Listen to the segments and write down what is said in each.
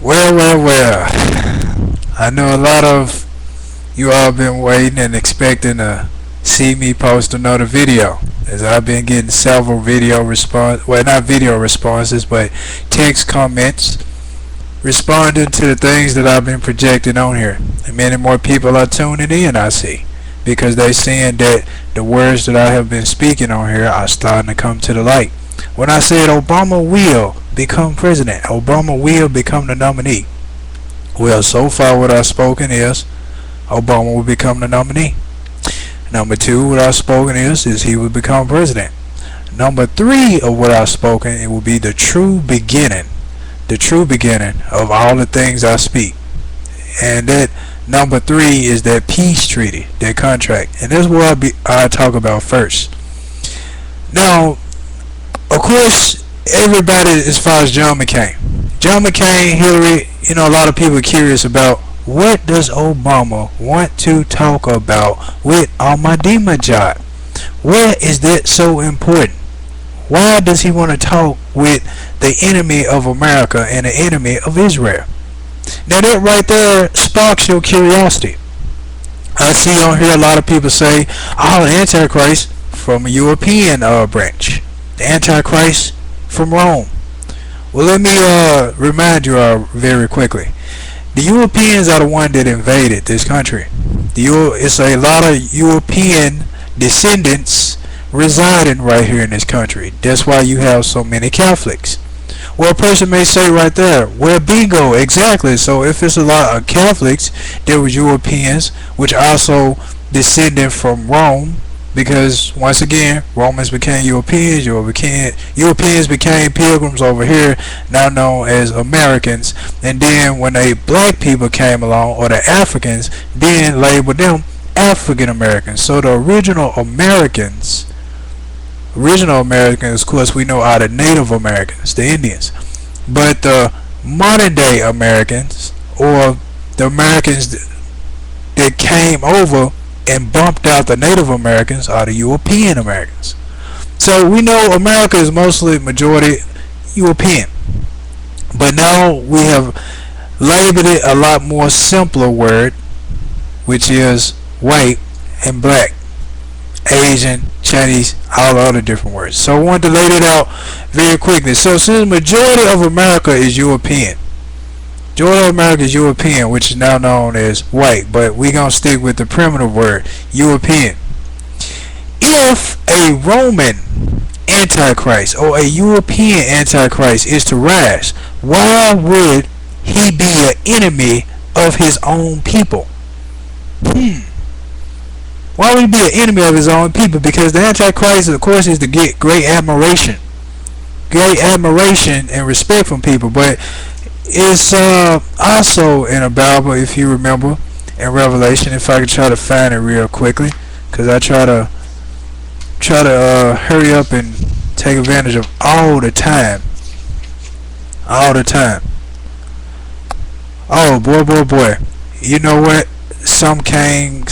Well. I know a lot of you all been waiting and expecting to see me post another video, as I've been getting several video response, well, not video responses, but text comments responding to the things that I've been projecting on here. And many more people are tuning in, I see, because they seeing that the words that I have been speaking on here are starting to come to the light. When I said Obama will become president, Obama will become the nominee, well, so far what I've spoken is Obama will become the nominee. Number two, what I've spoken is he will become president. Number three of what I've spoken, it will be the true beginning of all the things I speak. And that number three is that peace treaty, that contract. And that's what I talk about first. Now, of course, everybody, as far as John McCain, Hillary, a lot of people are curious about what does Obama want to talk about with Ahmadinejad. Why is that so important? Why does he want to talk with the enemy of America and the enemy of Israel? Now that right there sparks your curiosity. I see on here a lot of people say, the Antichrist from a European branch. The Antichrist from Rome. Well, let me remind you very quickly. The Europeans are the one that invaded this country. It's a lot of European descendants residing right here in this country. That's why you have so many Catholics. Well, a person may say right there, well, bingo, exactly. So if it's a lot of Catholics, there was Europeans, which also descended from Rome, because once again, Romans became Europeans. Europeans became pilgrims over here, now known as Americans. And then when the black people came along, or the Africans, then labeled them African Americans. So the original Americans, of course, we know are the Native Americans, the Indians. But the modern day Americans, or the Americans that came over and bumped out the Native Americans, are the European Americans. So we know America is mostly majority European. But now we have labeled it a lot more simpler word, which is white and black, Asian, Chinese, all the other different words. So I wanted to lay that out very quickly. So since the majority of America is European, which is now known as white, but we're going to stick with the primitive word, European. If a Roman Antichrist or a European Antichrist is to rise, why would he be an enemy of his own people? Why would he be an enemy of his own people? Because the Antichrist, of course, is to get great admiration and respect from people, but it's also in the Bible, if you remember, in Revelation. If I could try to find it real quickly, because I try to hurry up and take advantage of all the time. Oh boy. You know what? Some came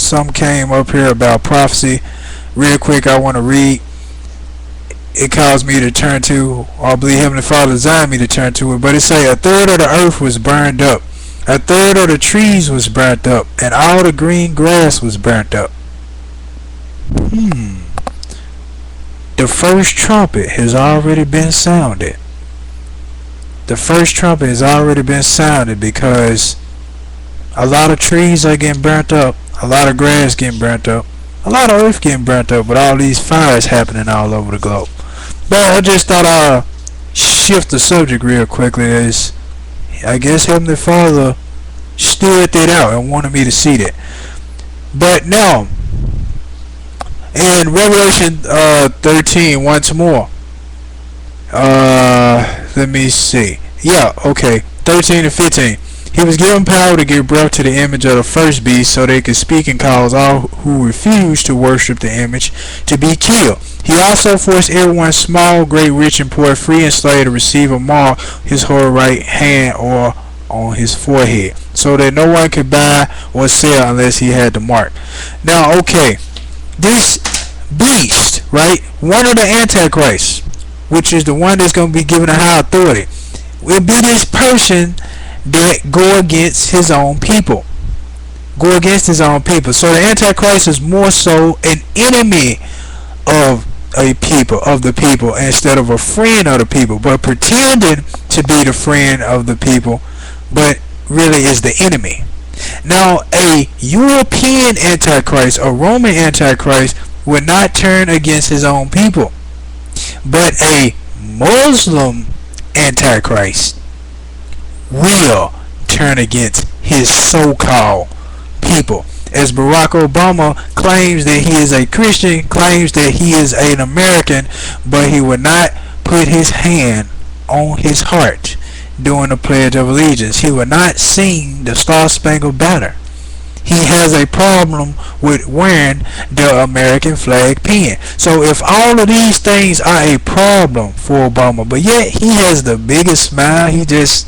up here about prophecy. Real quick, I want to read. It caused me to turn to, or I believe Heavenly Father designed me to turn to it. But it say, a third of the earth was burned up, a third of the trees was burnt up, and all the green grass was burnt up. The first trumpet has already been sounded. Because a lot of trees are getting burnt up, a lot of grass getting burnt up, a lot of earth getting burnt up, with all these fires happening all over the globe. But I just thought I'd shift the subject real quickly, as I guess Heavenly Father stood that out and wanted me to see that. But now, in Revelation 13, once more, let me see. 13 and 15. He was given power to give breath to the image of the first beast, so they could speak and cause all who refused to worship the image to be killed. He also forced everyone, small, great, rich, and poor, free and slave, to receive a mark his whole right hand or on his forehead, so that no one could buy or sell unless he had the mark. Now, okay, this beast, right, one of the Antichrists, which is the one that's going to be given a high authority, will be this person that go against his own people. Go against his own people. So the Antichrist is more so an enemy of the people instead of a friend of the people, but pretending to be the friend of the people, but really is the enemy. Now, a European Antichrist, a Roman Antichrist, would not turn against his own people, but a Muslim Antichrist will turn against his so-called people. As Barack Obama claims that he is a Christian, claims that he is an American, but he would not put his hand on his heart during the Pledge of Allegiance. He would not sing the Star Spangled Banner. He has a problem with wearing the American flag pin. So if all of these things are a problem for Obama, but yet he has the biggest smile, he just,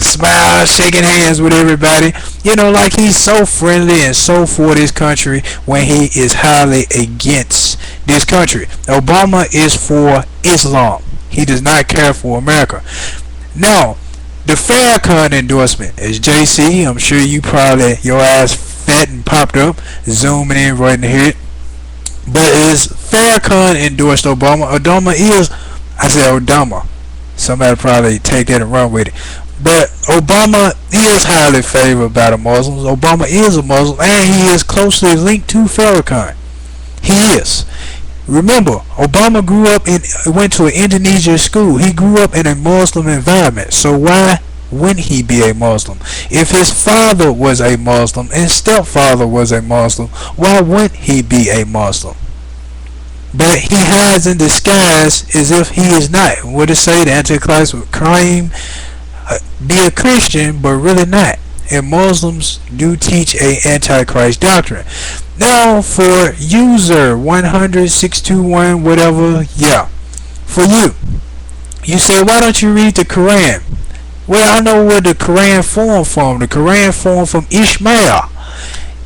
smiles, shaking hands with everybody, like he's so friendly and so for this country when he is highly against this country. Obama is for Islam. He does not care for America. Now, the Farrakhan endorsement is JC. I'm sure you probably, your ass fat and popped up, zooming in right in here. But is Farrakhan endorsed Obama? Obama. Somebody probably take that and run with it. But Obama is highly favored by the Muslims. Obama is a Muslim, and he is closely linked to Farrakhan. He is. Remember, Obama went to an Indonesian school. He grew up in a Muslim environment. So why wouldn't he be a Muslim? If his father was a Muslim and stepfather was a Muslim, why wouldn't he be a Muslim? But he hides in disguise as if he is not. What it say? The Antichrist would claim be a Christian, but really not. And Muslims do teach a Antichrist doctrine. Now, for user 100-621 whatever, for you say, why don't you read the Quran? Well, I know where the Quran formed from. The Quran formed from Ishmael.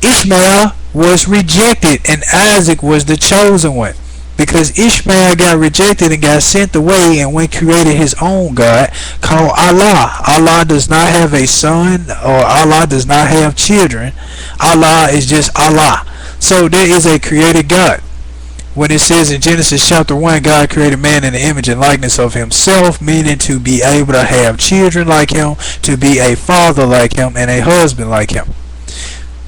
Ishmael was rejected, and Isaac was the chosen one. Because Ishmael got rejected and got sent away and went created his own God called Allah. Allah does not have a son, or Allah does not have children. Allah is just Allah. So there is a created God. When it says in Genesis chapter 1, God created man in the image and likeness of himself, meaning to be able to have children like him, to be a father like him, and a husband like him.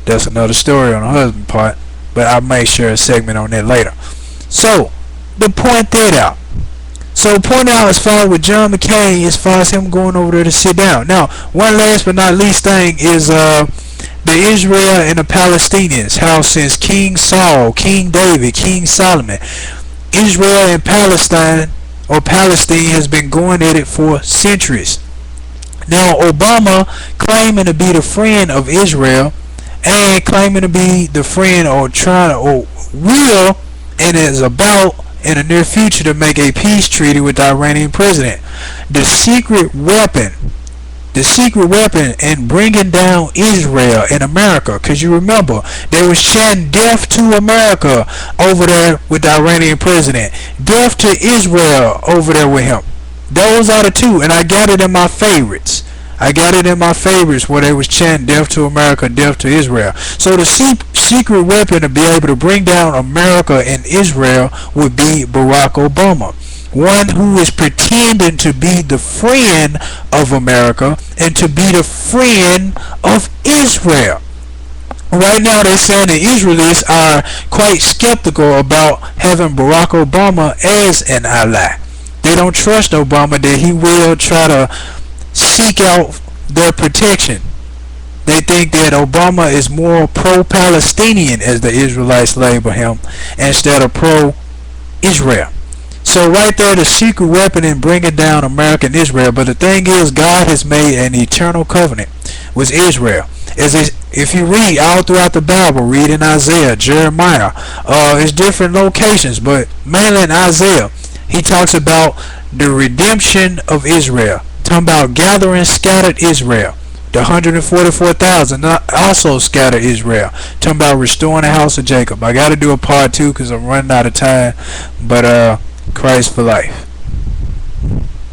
That's another story on the husband part, but I'll make sure a segment on that later. So, to point that out. So, point out as far with John McCain, as far as him going over there to sit down. Now, one last but not least thing is the Israel and the Palestinians. How since King Saul, King David, King Solomon, Israel and Palestine, or Palestine, has been going at it for centuries. Now, Obama claiming to be the friend of Israel and claiming to be the friend or trying to, or will, and is about in the near future to make a peace treaty with the Iranian president. The secret weapon in bringing down Israel and America, because you remember they was chanting death to America over there with the Iranian president, death to Israel over there with him. Those are the two, and I got it in my favorites. Where they was chanting death to America, death to Israel. So the secret weapon to be able to bring down America and Israel would be Barack Obama. One who is pretending to be the friend of America and to be the friend of Israel. Right now they're saying the Israelis are quite skeptical about having Barack Obama as an ally. They don't trust Obama that he will try to seek out their protection. They think that Obama is more pro-Palestinian, as the Israelites label him, instead of pro-Israel. So right there, the secret weapon in bringing down America and Israel. But the thing is, God has made an eternal covenant with Israel. If you read all throughout the Bible, read in Isaiah, Jeremiah, it's different locations, but mainly in Isaiah, he talks about the redemption of Israel. Talking about gathering scattered Israel. The 144,000 also scattered Israel. Talking about restoring the house of Jacob. I got to do a part 2 because I'm running out of time. But Christ for life.